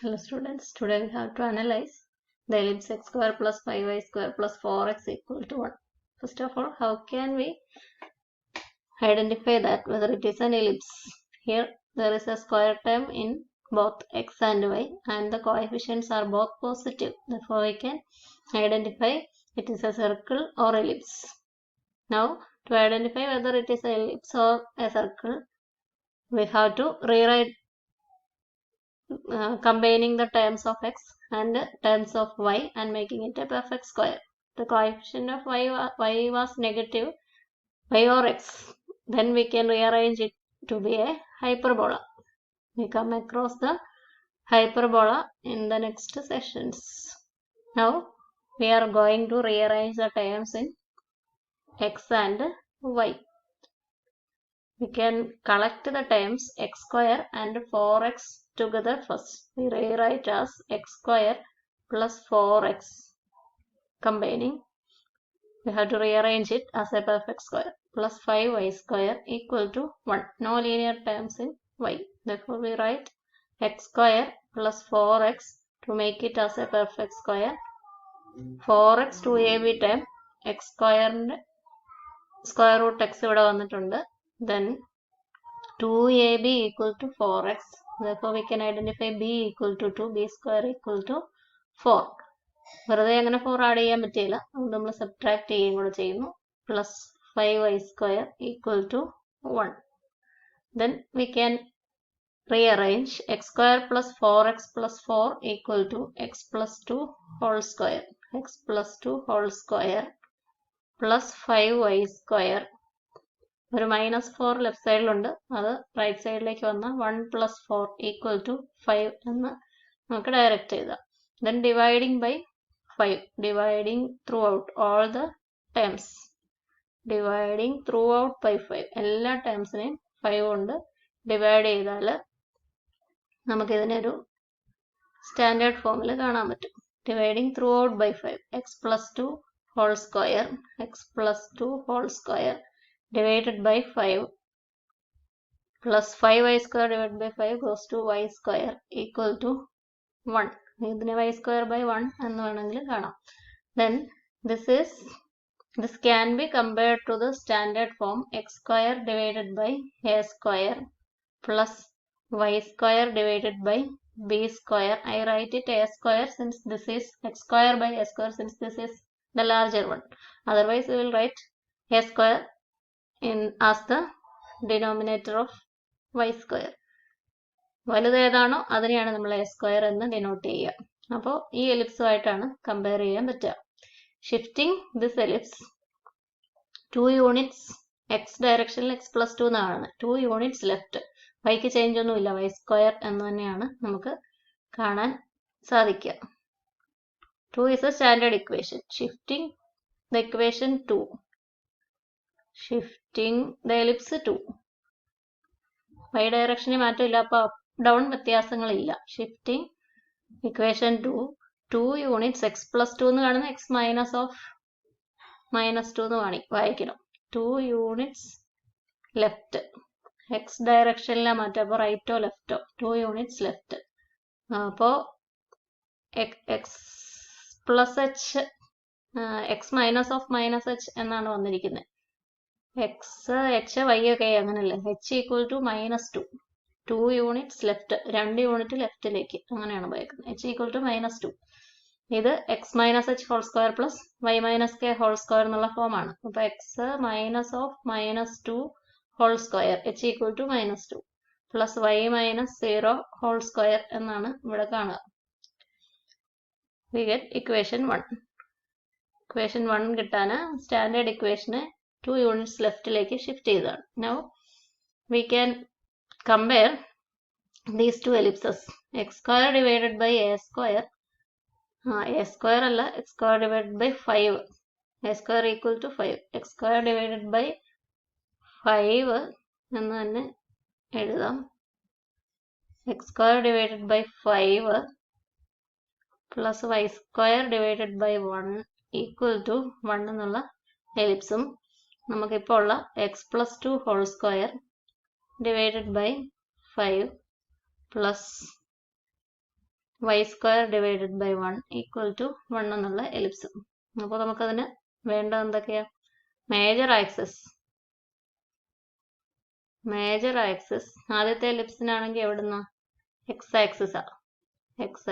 Hello students, today we have to analyze the ellipse x square plus 5y square plus 4x equal to 1. First of all, how can we identify that whether it is an ellipse? Here there is a square term in both x and y and the coefficients are both positive. Therefore we can identify it is a circle or ellipse. Now to identify whether it is an ellipse or a circle, we have to rewrite combining the terms of x and terms of y and making it a perfect square. The coefficient of y was negative, y or x. Then we can rearrange it to be a hyperbola. We come across the hyperbola in the next sessions. Now we are going to rearrange the terms in x and y. We can collect the terms x square and 4x together first. We rewrite as x square plus 4x. Combining, we have to rearrange it as a perfect square. Plus 5y square equal to 1. No linear terms in y. Therefore, we write x square plus 4x to make it as a perfect square. 4x 2ab term x square and square root x ഇവിടെ വന്നിട്ടുണ്ട്. Then 2ab equal to 4x. Therefore, we can identify b equal to 2, b square equal to 4. വെറുതെ അങ്ങനെ 4 add ചെയ്യാൻ പറ്റില്ല. അത് നമ്മൾ subtract ചെയ്യുകയും കൂടെ ചെയ്യുന്നു. Plus 5y square equal to 1. Then we can rearrange x square plus 4x plus 4 equal to x plus 2 whole square. x plus 2 whole square plus 5y square. ഒരു -4 ലെഫ്റ്റ് സൈഡിലുണ്ട്, അത് റൈറ്റ് സൈഡിലേക്ക് വന്ന 1 plus 4 equal to 5 എന്ന് നമുക്ക് direct ചെയ്താം. Then dividing by 5, dividing throughout all the terms, dividing throughout by 5, എല്ലാ ടേംസിനെയും 5 കൊണ്ട് divide ചെയ്താൽ നമുക്കിതിനെ ഒരു സ്റ്റാൻഡേർഡ് ഫോമിൽ കാണാൻ പറ്റും. Dividing throughout by 5, x plus 2 whole square, x plus 2 whole square divided by 5 plus 5y square divided by 5 goes to y square equal to 1. ഇതിനെ y square by 1 എന്ന് വേണമെങ്കിൽ കാണാം. Then this can be compared to the standard form x square divided by a square plus y square divided by b square. I write it a square since this is x square by a square since this is the larger one. Otherwise we will write a square as the denominator of y square. വലുത് ഏതാണോ അതിനെയാണ് നമ്മൾ A square എന്ന് denote ചെയ്യുക. അപ്പോൾ ഈ എലിപ്സുമായിട്ടാണ് compare ചെയ്യാൻ പറ്റുക. Shifting this ellipse 2 units X ഡയറക്ഷനിൽ x plus 2 എന്നാണ്. 2 യൂണിറ്റ്സ് ലെഫ്റ്റ്. വൈക്ക് ചേഞ്ച് ഒന്നുമില്ല, y സ്ക്വയർ എന്ന് തന്നെയാണ് നമുക്ക് കാണാൻ സാധിക്കുക. 2 is a standard equation. Shifting the equation 2. Shifting the ellipse 2. y ഡയറക്ഷനിൽ മാറ്റമില്ല, അപ്പോൾ ഡൗൺ വ്യത്യാസങ്ങളില്ല. Shifting equation 2 units x plus 2 എന്ന് കാണുന്ന x മൈനസ് ഓഫ് -2 എന്ന് വായിക്കണം. 2 യൂണിറ്റ്സ് ലെഫ്റ്റ്, എക്സ് ഡയറക്ഷനിലാണ് മാറ്റം, അപ്പോൾ റൈറ്റോ ലെഫ്റ്റോ. 2 യൂണിറ്റ്സ് ലെഫ്റ്റ്. അപ്പോൾ x plus h, x minus of minus h എന്നാണ് വന്നിരിക്കുന്നത്. എക്സ് എച്ച് വൈ ഒക്കെ അങ്ങനല്ലേ. h equal to -2. 2 units left, 2 unit ലെഫ്റ്റിലേക്ക്, അങ്ങനെയാണ് പോയേക്കുന്നത്. h equal to -2. ഇത് x minus h whole square plus y minus k whole square എന്നുള്ള ഫോമാണ്. അപ്പൊ x minus of -2 whole square h equal to -2 plus y minus 0 whole square എന്നാണ് ഇവിടെ കാണുക. We get equation 1. ഇക്വേഷൻ 1 കിട്ടാന് standard ഇക്വേഷനെ 2 units ലെഫ്റ്റിലേക്ക് ഷിഫ്റ്റ് ചെയ്തതാണ്. Now we can compare these 2 ellipses. X square divided by a square, a square അല്ല, x square divided by 5, a square equal to 5. X square divided by 5 എന്ന് തന്നെ എഴുതാം. X square divided by 5 plus y square divided by 1 equal to 1 എന്നുള്ള എലിപ്സും നമുക്കിപ്പോൾ ഉള്ള x plus 2 whole square divided by 5 plus y square divided by 1 equal to 1 എന്നുള്ള ellipse. അപ്പോൾ നമുക്കതിന് വേണ്ട എന്തൊക്കെയാ? മേജർ ആക്സിസ് ആദ്യത്തെ എലിപ്സിനാണെങ്കിൽ എവിടുന്ന എക്സ്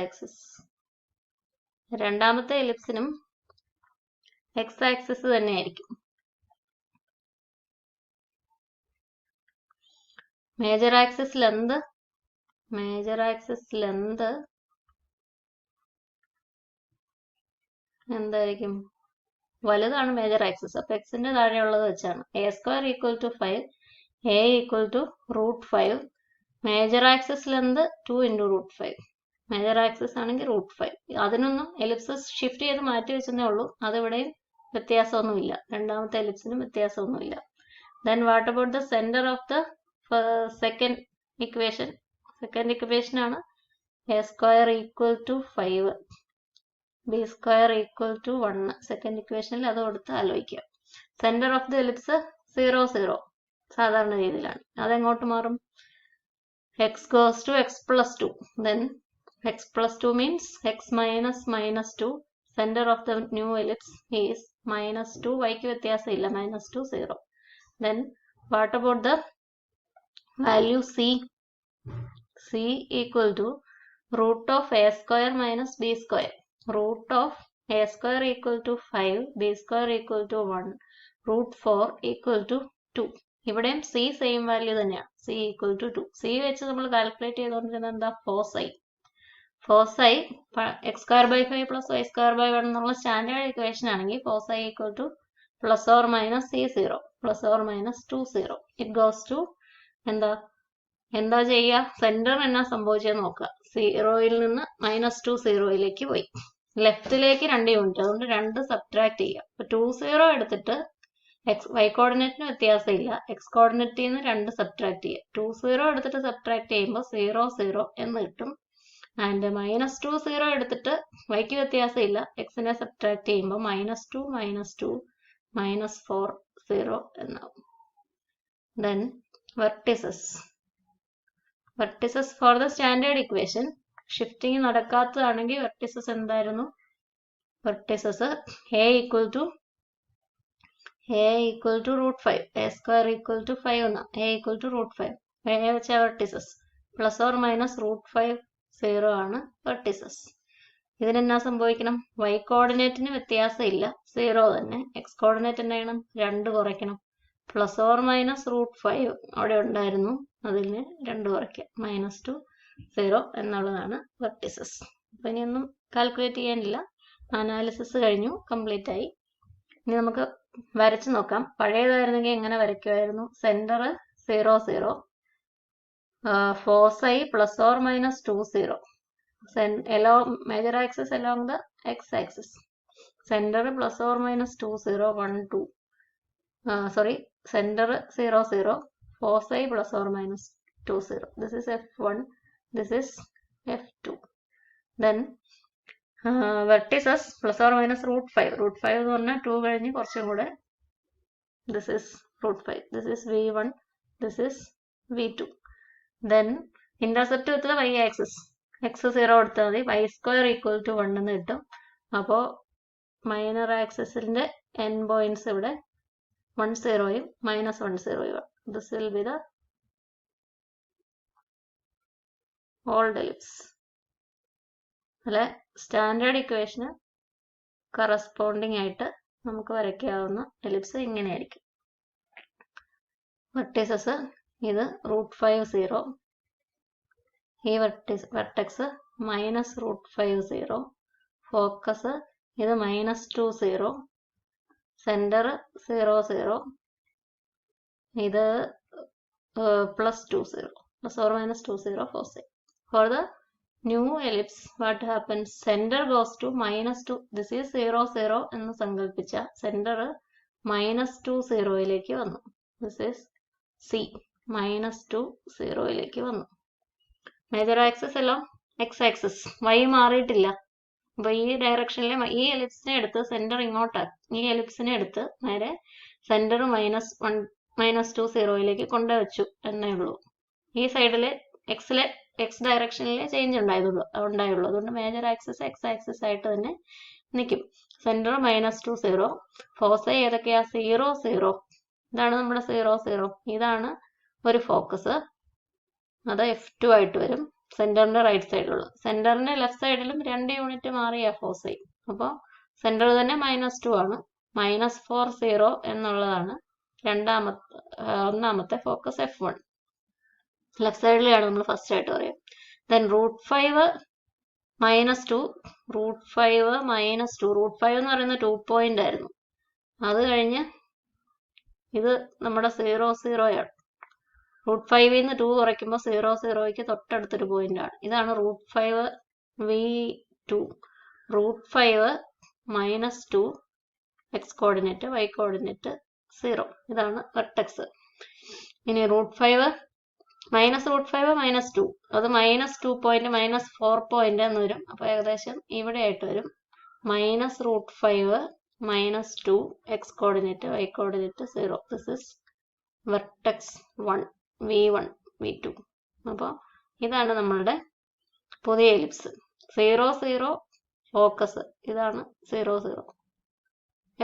ആക്സിസ്. രണ്ടാമത്തെ എലിപ്സിനും എക്സ് ആക്സിസ് തന്നെയായിരിക്കും. മേജർ ആക്സിസ് ലെന്ത് എന്തായിരിക്കും? വലുതാണ് മേജർ ആക്സിസ്. അപ്പൊ എക്സിന്റെ താഴെയുള്ളത് വെച്ചാണ്. A square equal to 5, a equal to √5. Major axis length 2 × √5. Major axis ആണെങ്കിൽ √5. അതിനൊന്നും എലിപ്സസ് ഷിഫ്റ്റ് ചെയ്ത് മാറ്റി വെച്ചതേ ഉള്ളൂ. അതിവിടെയും വ്യത്യാസമൊന്നുമില്ല. രണ്ടാമത്തെ എലിപ്സിനും വ്യത്യാസമൊന്നുമില്ല. Then what about the center of the second equation? Second equation ആണ് a square equal to 5, b square equal to 1. Second ഇക്വേഷനിൽ അത് കൊടുത്ത് ആലോചിക്കുക. സെന്റർ ഓഫ് ദ എലിപ്സ് 0, 0 സാധാരണ രീതിയിലാണ്. അതെങ്ങോട്ട് മാറും? x goes to x plus 2. Then x plus 2 means x minus -2. Center of the new ellipse is -2. y-ക്ക് വ്യത്യാസമില്ല. -2, 0. Then what about the value c? c equal to root of a square minus b square. Root of a square equal to 5, b square equal to 1, √4 equal to 2. ഇവിടെയും c same value തന്നെയാണ്. c equal to 2. c വെച്ച് നമ്മൾ calculate ചെയ്തുകൊണ്ടിരുന്നത് എന്താ? ഫോസൈ x² 5 + y² 1 എന്നുള്ള standard equation ആണെങ്കിൽ foci equal to ± c0 ± 2, 0. It goes to എന്താ ചെയ്യുക? സെന്റർ എന്നാ സംഭവിച്ചെന്ന് നോക്കുക. 0യിൽ നിന്ന് -2, 0യിലേക്ക് പോയി. ലെഫ്റ്റിലേക്ക് 2 യൂണിറ്റ്, അതുകൊണ്ട് 2 സബ്ട്രാക്ട് ചെയ്യുക. അപ്പൊ 2, 0 എടുത്തിട്ട് y കോർഡിനേറ്റിന് വ്യത്യാസമില്ല. x കോർഡിനേറ്റിൽ നിന്ന് 2 സബ്ട്രാക്ട് ചെയ്യുക. 2, 0 എടുത്തിട്ട് സബ്ട്രാക്ട് ചെയ്യുമ്പോൾ 0, 0 എന്ന് കിട്ടും. ആൻഡ് -2, 0 എടുത്തിട്ട് y-ക്ക് വ്യത്യാസമില്ല. x-നെ സബ്ട്രാക്ട് ചെയ്യുമ്പോൾ -2, -2, -4, 0 എന്നാവും. Then vertices for the standard equation. Shifting നടക്കാത്തതാണെങ്കിൽ വെർട്ടിസസ് എന്തായിരുന്നു? Vertices a equal to √5, a square equal to 5 എന്നാ. a equal to √5 വെച്ച വെർട്ടിസസ് ± √5, 0 ആണ് വെർട്ടിസസ്. ഇതിനെന്നാ സംഭവിക്കണം? y കോർഡിനേറ്റിന് വ്യത്യാസമില്ല, 0 തന്നെ. x കോർഡിനേറ്റ് എന്നാ ചെയ്യണം? 2 കുറയ്ക്കണം. ± √5 അവിടെ ഉണ്ടായിരുന്നു, അതിന് 2 കുറയ്ക്കുക. -2, 0 എന്നുള്ളതാണ് വെർട്ടിസസ്. അപ്പൊ ഇനിയൊന്നും കാൽക്കുലേറ്റ് ചെയ്യാനില്ല. അനാലിസിസ് കഴിഞ്ഞു, കംപ്ലീറ്റ് ആയി. ഇനി നമുക്ക് വരച്ചു നോക്കാം. പഴയതായിരുന്നെങ്കിൽ എങ്ങനെ വരയ്ക്കുമായിരുന്നു? Centre 0, 0, foci ± 2, 0. Major axis along the x axis. Centre ± 2, 0, 1, 2. Center 0, 0, foci ± 2, 0. This is F1, this is F2. Then vertices ± √5. √5 എന്ന് പറഞ്ഞാൽ 2 കഴിഞ്ഞ് കുറച്ചും കൂടെ. This is √5. This is V1, this is V2. Then intercept with the y axis. x 0 എടുത്താൽ മതി. y² = 1 എന്ന് കിട്ടും. അപ്പോൾ മൈനർ ആക്സിസിന്റെ n പോയിന്റ്സ് ഇവിടെ 1, 0യും -1, 0യും. This will be the old ellipse. അല്ലെ, സ്റ്റാൻഡേർഡ് ഇക്വേഷന് കറസ്പോണ്ടിങ് ആയിട്ട് നമുക്ക് വരയ്ക്കാവുന്ന എലിപ്സ് ഇങ്ങനെയായിരിക്കും. വെർട്ടിസസ് ഇത് √5, 0. ഈ വെർട്ടെക്സ് -√5, 0. ഫോക്കസ് ഇത് -2, 0. സെന്റർ 0, 0. ഇത് +2, 0. ± 2, 0 foci. For the new ellipse, what happens? Center goes to -2. This is 0, 0 എന്ന് സങ്കല്പിച്ച സെന്റർ -2, 0യിലേക്ക് വന്നു. This is C. -2, 0യിലേക്ക് വന്നു. മേജർ ആക്സിസ് എല്ലാം x ആക്സിസ്. y മാറിയിട്ടില്ല. അപ്പൊ ഈ ഡയറക്ഷനിലെ ഈ എലിപ്സിനെ എടുത്ത് സെന്റർ ഇങ്ങോട്ടാക്കി. ഈ എലിപ്സിനെ എടുത്ത് നേരെ സെന്റർ -2, 0യിലേക്ക് കൊണ്ടുവച്ചു എന്നേ ഉള്ളൂ. ഈ സൈഡിലെ എക്സിലെ എക്സ് ഡയറക്ഷനിലെ ചേഞ്ച് ഉണ്ടായുള്ളൂ. അതുകൊണ്ട് മേജർ ആക്സിസ് എക്സ് ആക്സിസ് ആയിട്ട് തന്നെ നിൽക്കും. സെന്റർ -2 0. ഫോസൈ ഏതൊക്കെയാ? 0 0. ഇതാണ് നമ്മുടെ 0 0. ഇതാണ് ഒരു ഫോക്കസ്. അത് F2 ആയിട്ട് വരും. സെന്ററിന്റെ റൈറ്റ് സൈഡിലുള്ള. സെന്ററിന്റെ ലെഫ്റ്റ് സൈഡിലും 2 യൂണിറ്റ് മാറിയ ഫോസൈ. അപ്പോൾ സെന്റർ തന്നെ -2 ആണ്. -4 0 എന്നുള്ളതാണ് ഒന്നാമത്തെ ഫോക്കസ് F1. ലെഫ്റ്റ് സൈഡിലാണ് നമ്മൾ ഫസ്റ്റ് ആയിട്ട് പറയാം. ദെൻ √5 -2. √5 -2. √5 എന്ന് പറയുന്നത് 2 പോയിന്റ് ആയിരുന്നു. അത് കഴിഞ്ഞ് ഇത് നമ്മുടെ 0 0 ആണ്. √5 ന്ന് 2 കുറയ്ക്കുമ്പോൾ 0 0ക്ക് തൊട്ടടുത്തൊരു പോയിന്റ് ആണ്. ഇതാണ് √5 V2. √5 -2 x coordinate y coordinate 0. ഇതാണ് വെർട്ടെക്സ്. ഇനി √5 -2 അത് -2 പോയിന്റ് -4 പോയിന്റ് എന്ന് വരും. അപ്പൊ ഏകദേശം ഇവിടെ ആയിട്ട് വരും. -√5 -2 x coordinate y coordinate 0. This is vertex 1 V1 V2. അപ്പോൾ ഇതാണ് നമ്മളുടെ പുതിയ എലിപ്സ്. 0 0 ഫോക്കസ്. ഇതാണ് 0 0.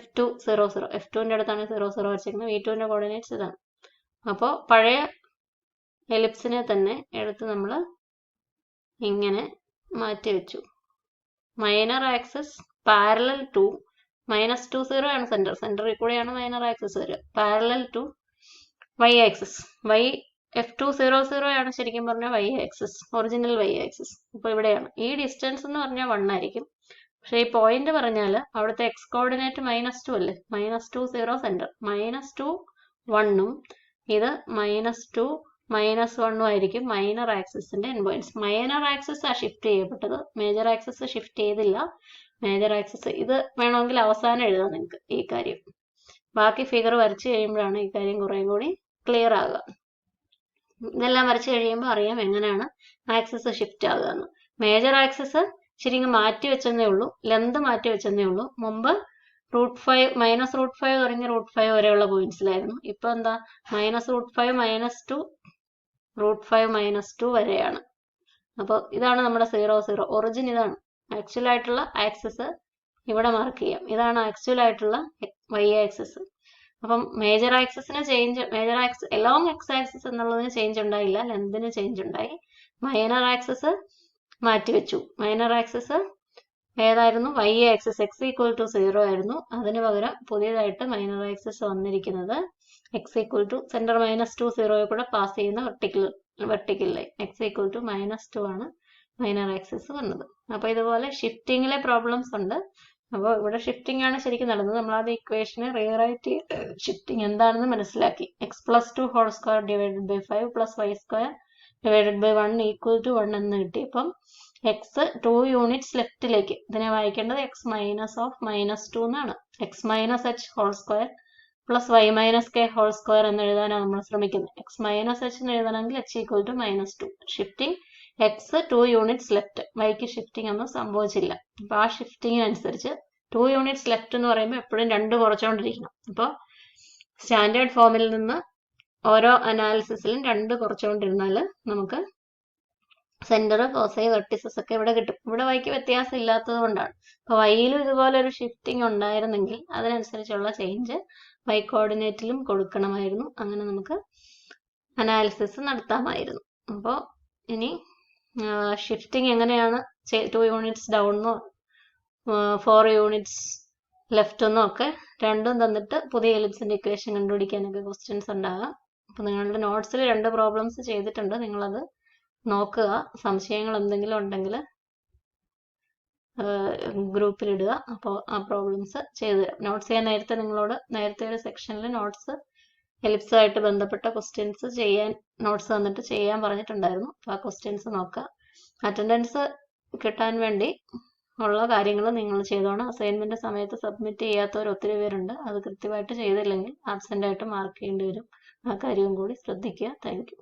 F2 0 0. F2ന്റെ അടുത്താണ് 0 0 വരച്ചിരിക്കുന്നത്. V2ന്റെ കോർഡിനേറ്റ്സ് ഇതാണ്. അപ്പോൾ പഴയ എലിപ്സിനെ തന്നെ എടുത്ത് നമ്മൾ ഇങ്ങനെ മാറ്റി വെച്ചു. മൈനർ ആക്സിസ് പാരലൽ ടു -2 0 ആണ് സെന്റർ. സെന്ററിൽ കൂടെയാണ് മൈനർ ആക്സിസ് വരിക. Parallel to y axis. F2 0 0 ആണ് ശരിക്കും പറഞ്ഞാൽ y axis, original y axis. അപ്പോൾ ഇവിടെയാണ്. ഈ ഡിസ്റ്റൻസ് എന്ന് പറഞ്ഞാൽ 1 ആയിരിക്കും. പക്ഷേ ഈ പോയിന്റ് പറഞ്ഞാൽ അവിടുത്തെ x കോർഡിനേറ്റ് -2 അല്ലേ? -2 0 സെന്റർ. -2 1ഉം ഇത് -2 -1ഉം ആയിരിക്കും മൈനർ ആക്സിസിന്റെ എൻഡ് പോയിന്റ്സ്. മൈനർ ആക്സിസ് ആ ഷിഫ്റ്റ് ചെയ്യപ്പെട്ടത്. മേജർ ആക്സിസ് ഷിഫ്റ്റ് ചെയ്തില്ല. മേജർ ആക്സിസ് ഇത് വേണമെങ്കിൽ അവസാനം എഴുതാം നിങ്ങൾക്ക് ഈ കാര്യം. ബാക്കി ഫിഗർ വരച്ച് കഴിയുമ്പോഴാണ് ഈ കാര്യം കുറേ കൂടി ക്ലിയർ ആകുക. ഇതെല്ലാം വരച്ച് കഴിയുമ്പോൾ അറിയാം എങ്ങനെയാണ് ആക്സിസ് ഷിഫ്റ്റ് ആകുക എന്ന്. മേജർ ആക്സിസ് ശരിക്കും മാറ്റി വെച്ചെന്നേ ഉള്ളൂ. ലെന്ത് മാറ്റി വെച്ചെന്നേ ഉള്ളൂ. മുമ്പ് -√5 തുടങ്ങി √5 വരെയുള്ള പോയിന്റ്സിലായിരുന്നു. ഇപ്പൊ എന്താ? -√5 -2 √5 -2 വരെയാണ്. അപ്പോൾ ഇതാണ് നമ്മുടെ 0 0. ഒറിജിൻ ഇതാണ്. ആക്ച്വൽ ആയിട്ടുള്ള ആക്സിസ് ഇവിടെ മാർക്ക് ചെയ്യാം. ഇതാണ് ആക്ച്വൽ ആയിട്ടുള്ള y ആക്സിസ്. അപ്പം മേജർ ആക്സിസിന് change, major axis along x axis എന്നുള്ളതിന് ചേഞ്ച് ഉണ്ടായില്ല, ലെന്തിന് ചേഞ്ച് ഉണ്ടായി. മൈനർ ആക്സിസ് മാറ്റിവെച്ചു. മൈനർ ആക്സിസ് ഏതായിരുന്നു? y ആക്സിസ് x = 0 ആയിരുന്നു. അതിന് പകരം പുതിയതായിട്ട് മൈനർ ആക്സിസ് വന്നിരിക്കുന്നത് x = സെന്റർ -2 0 കൂടെ പാസ് ചെയ്യുന്ന വെർട്ടിക്കൽ ലൈൻ x = -2 ആണ് മൈനർ ആക്സിസ് വന്നത്. അപ്പൊ ഇതുപോലെ ഷിഫ്റ്റിങ്ങിലെ പ്രോബ്ലംസ് ഉണ്ട്. അപ്പോൾ ഇവിടെ ഷിഫ്റ്റിംഗ് ആണ് ശരിക്കും നടന്നത്. നമ്മൾ അത് ഇക്വേഷനെ റീറൈറ്റ് ചെയ്ത് ഷിഫ്റ്റിംഗ് എന്താണെന്ന് മനസ്സിലാക്കി. x+2² / 5 + y² / 1 = 1 എന്ന് കിട്ടി. അപ്പം x 2 യൂണിറ്റ്സ് ലെഫ്റ്റിലേക്ക്. ഇതിനെ വായിക്കേണ്ടത് x -2 എന്നാണ്. x - h² + y - k² എന്ന് എഴുതാനാണ് നമ്മൾ ശ്രമിക്കുന്നത്. x - h എന്ന് എഴുതണമെങ്കിൽ h = -2. Shifting x 2 units left. വൈക്ക് ഷിഫ്റ്റിംഗ് ഒന്നും സംഭവിച്ചില്ല. അപ്പൊ ആ ഷിഫ്റ്റിങ്ങിനനുസരിച്ച് 2 യൂണിറ്റ്സ് ലെഫ്റ്റ് എന്ന് പറയുമ്പോൾ എപ്പോഴും 2 കുറച്ചുകൊണ്ടിരിക്കണം. അപ്പോൾ സ്റ്റാൻഡേർഡ് ഫോമിൽ നിന്ന് ഓരോ അനാലിസിസിലും 2 കുറച്ചുകൊണ്ടിരുന്നാൽ നമുക്ക് സെന്റർ, ഫോസൈ, വെർട്ടിസസ് ഒക്കെ ഇവിടെ കിട്ടും. ഇവിടെ വൈക്ക് വ്യത്യാസം ഇല്ലാത്തത് കൊണ്ടാണ്. അപ്പൊ വൈയിലും ഇതുപോലെ ഒരു ഷിഫ്റ്റിംഗ് ഉണ്ടായിരുന്നെങ്കിൽ അതിനനുസരിച്ചുള്ള ചേഞ്ച് y കോർഡിനേറ്റിലും കൊടുക്കണമായിരുന്നു. അങ്ങനെ നമുക്ക് അനാലിസിസ് നടത്താമായിരുന്നു. അപ്പോൾ ഇനി ഷിഫ്റ്റിംഗ് എങ്ങനെയാണ് 2 യൂണിറ്റ്സ് ഡൗണെന്നോ 4 യൂണിറ്റ്സ് ലെഫ്റ്റ് എന്നോ ഒക്കെ രണ്ടും തന്നിട്ട് പുതിയ എലിപ്സിന്റെ ഇക്വേഷൻ കണ്ടുപിടിക്കാനൊക്കെ ക്വസ്റ്റ്യൻസ് ഉണ്ടാകാം. അപ്പൊ നിങ്ങളുടെ നോട്ട്സിൽ 2 പ്രോബ്ലംസ് ചെയ്തിട്ടുണ്ട്. നിങ്ങളത് നോക്കുക. സംശയങ്ങൾ എന്തെങ്കിലും ഉണ്ടെങ്കിൽ ഗ്രൂപ്പിലിടുക. അപ്പോൾ ആ പ്രോബ്ലംസ് ചെയ്തു തരാം. നോട്ട്സ് ഞാൻ നേരത്തെ ഒരു സെക്ഷനിൽ നോട്ട്സ് എലിപ്സുമായിട്ട് ബന്ധപ്പെട്ട ക്വസ്റ്റ്യൻസ് നോട്ട്സ് തന്നിട്ട് ചെയ്യാൻ പറഞ്ഞിട്ടുണ്ടായിരുന്നു. അപ്പോൾ ആ ക്വസ്റ്റ്യൻസ് നോക്കുക. അറ്റൻഡൻസ് കിട്ടാൻ വേണ്ടി ഉള്ള കാര്യങ്ങൾ നിങ്ങൾ ചെയ്തോണം. അസൈൻമെന്റ് സമയത്ത് സബ്മിറ്റ് ചെയ്യാത്തവർ ഒത്തിരി പേരുണ്ട്. അത് കൃത്യമായിട്ട് ചെയ്തില്ലെങ്കിൽ ആബ്സെന്റ് ആയിട്ട് മാർക്ക് ചെയ്യേണ്ടി വരും. ആ കാര്യവും കൂടി ശ്രദ്ധിക്കുക. Thank you.